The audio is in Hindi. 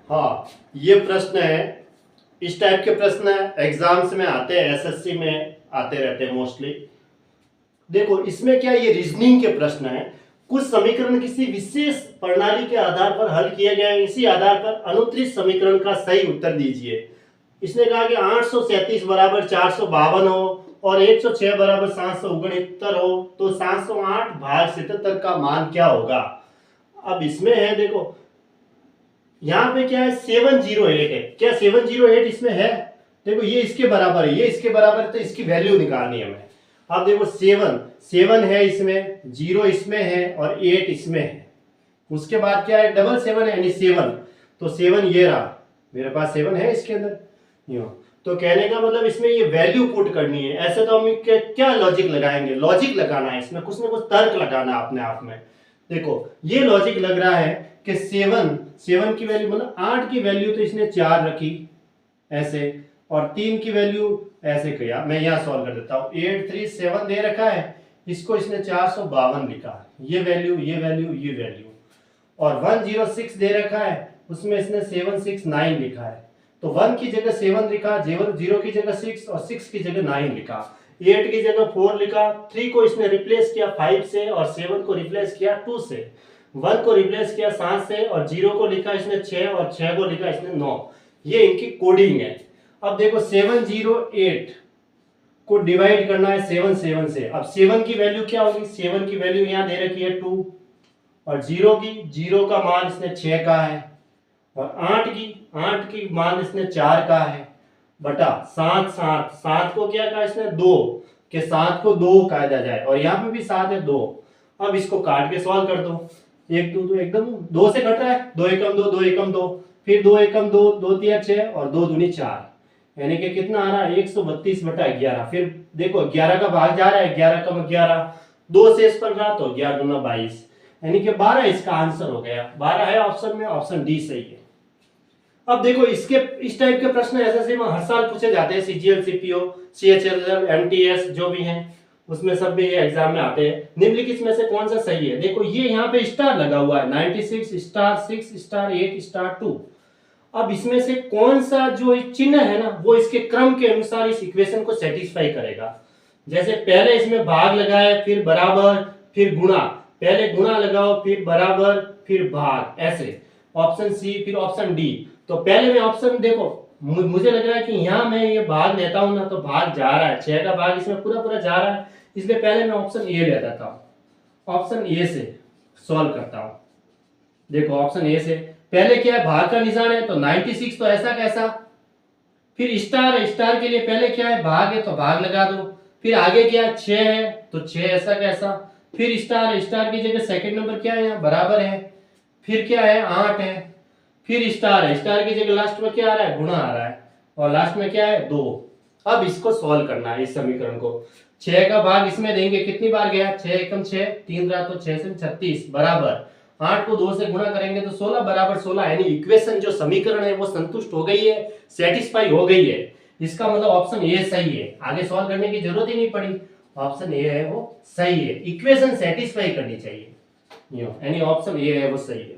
हाँ, ये प्रश्न है। इस टाइप के प्रश्न एग्जाम्स में आते हैं, एसएससी में आते रहते हैं मोस्टली। देखो इसमें क्या, ये रीजनिंग के प्रश्न है। कुछ समीकरण किसी विशेष प्रणाली के आधार पर हल किए गए हैं, इसी आधार पर अनुत्तरित समीकरण का सही उत्तर दीजिए। इसने कहा कि 837 बराबर 452 हो और 106 बराबर 769 हो, तो 708 भाग 77 का मान क्या होगा। अब इसमें है, देखो यहाँ पे क्या है, 708 है। क्या 708 इसमें है? देखो ये इसके बराबर है, ये इसके बराबर है, तो इसकी वैल्यू निकालनी है हमें। अब देखो 7 है इसमें, 0 इसमें है और 8 इसमें है। उसके बाद क्या है, डबल 7 है यानी 7, तो 7 ये रहा, मेरे पास 7 है इसके अंदर। यूं तो कहने का मतलब इसमें ये वैल्यू पुट करनी है। ऐसे तो हम क्या लॉजिक लगाएंगे, लॉजिक लगाना है इसमें, कुछ ना कुछ तर्क लगाना है अपने आप में। देखो ये लॉजिक लग रहा है कि 7 की वैल्यू मतलब 8 की वैल्यू तो इसने 4 रखी ऐसे, और 3 की वैल्यू ऐसे किया। मैं यहाँ सॉल्व कर देता हूँ। 837 दे रखा है, इसको इसने 452 लिखा, ये वैल्यू ये वैल्यू ये वैल्यू। और 106 दे रखा है, उसमें इसने 769 लिखा है। तो 1 की जगह 7 लिखा, 0 की जगह 6 और 6 की जगह 9 लिखा, 8 की जगह 4 लिखा, 3 को इसने रिप्लेस किया 5 से और 7 को रिप्लेस किया 2 से, 1 को रिप्लेस किया 7 से और 0 को लिखा इसने 6 और 6 को लिखा इसने 9। ये इनकी कोडिंग है। अब देखो 708 को डिवाइड करना है 7 से। अब 7 की वैल्यू क्या होगी, 7 की वैल्यू यहाँ दे रखी है 2, और 0 का मान इसने 6 का है, और 8 की मान इसने 4 का है, बटा 7 को क्या कहा इसने 2, के 7 को 2 कहा जाए, और यहाँ पे भी 7 है 2। अब इसको काट के सॉल्व कर दो, 1 2 2 एकदम 2 से कट रहा है, 2 एकम 2 2 एकम 2, फिर 2 एकम 2 2 3 6 और 2 दूनी 4, यानी कि कितना आ रहा है 132 बटा 11। फिर देखो 11 का भाग जा रहा है, 11 कम 11, 2 से इस पर रहा तो 11 दूना 22, यानी कि 12 इसका आंसर हो गया। 12 है ऑप्शन में, ऑप्शन डी सही है। अब देखो इसके इस टाइप के प्रश्न एसएससी में हर साल पूछे जाते हैं, सीजीएल सीपीओ सीएचएल एमटीएस जो भी हैं उसमें सब भी ये एग्जाम में आते हैं। निम्नलिखित में से कौन सा सही है। देखो ये यहाँ पे स्टार लगा हुआ है, 96 स्टार 6 स्टार 8 स्टार 2। अब इसमें से कौन सा जो चिन्ह है ना, वो इसके क्रम के अनुसार इस इक्वेशन को सेटिस्फाई करेगा। जैसे पहले इसमें भाग लगाए, फिर बराबर, फिर गुणा, पहले गुणा लगाओ फिर बराबर फिर भाग, ऐसे ऑप्शन सी फिर ऑप्शन डी। तो पहले में ऑप्शन देखो, मुझे लग रहा है कि यहाँ मैं ये भाग लेता हूं ना तो भाग जा रहा है, 6 का भाग इसमें पूरा पूरा जा रहा है, इसलिए पहले मैं ऑप्शन ए ले लेता हूं, ऑप्शन ए से सॉल्व करता हूं। देखो ऑप्शन ए से पहले क्या है, भाग का निशान है तो 96 तो ऐसा कैसा, फिर स्टार है, स्टार के लिए पहले क्या है, भाग है तो भाग लगा दो, फिर आगे क्या है 6 है तो 6 ऐसा कैसा, फिर स्टार है, स्टार की जगह सेकंड नंबर क्या है यहाँ बराबर है, फिर क्या है 8 है, फिर स्टार है, स्टार की जगह लास्ट में क्या आ रहा है गुणा आ रहा है, और लास्ट में क्या है 2। अब इसको सॉल्व करना है इस समीकरण को। 6 का भाग इसमें देंगे, कितनी बार गया 6 एकम 6, 3 रहा तो 6 से 36 बराबर 8 को 2 से गुणा करेंगे तो 16 बराबर 16, यानी इक्वेशन जो समीकरण है वो संतुष्ट हो गई है, सेटिस्फाई हो गई है। इसका मतलब ऑप्शन ए सही है, आगे सॉल्व करने की जरूरत ही नहीं पड़ी, ऑप्शन ए है वो सही है। इक्वेशन सेटिस्फाई करनी चाहिए, यानी ऑप्शन ए है वो सही है।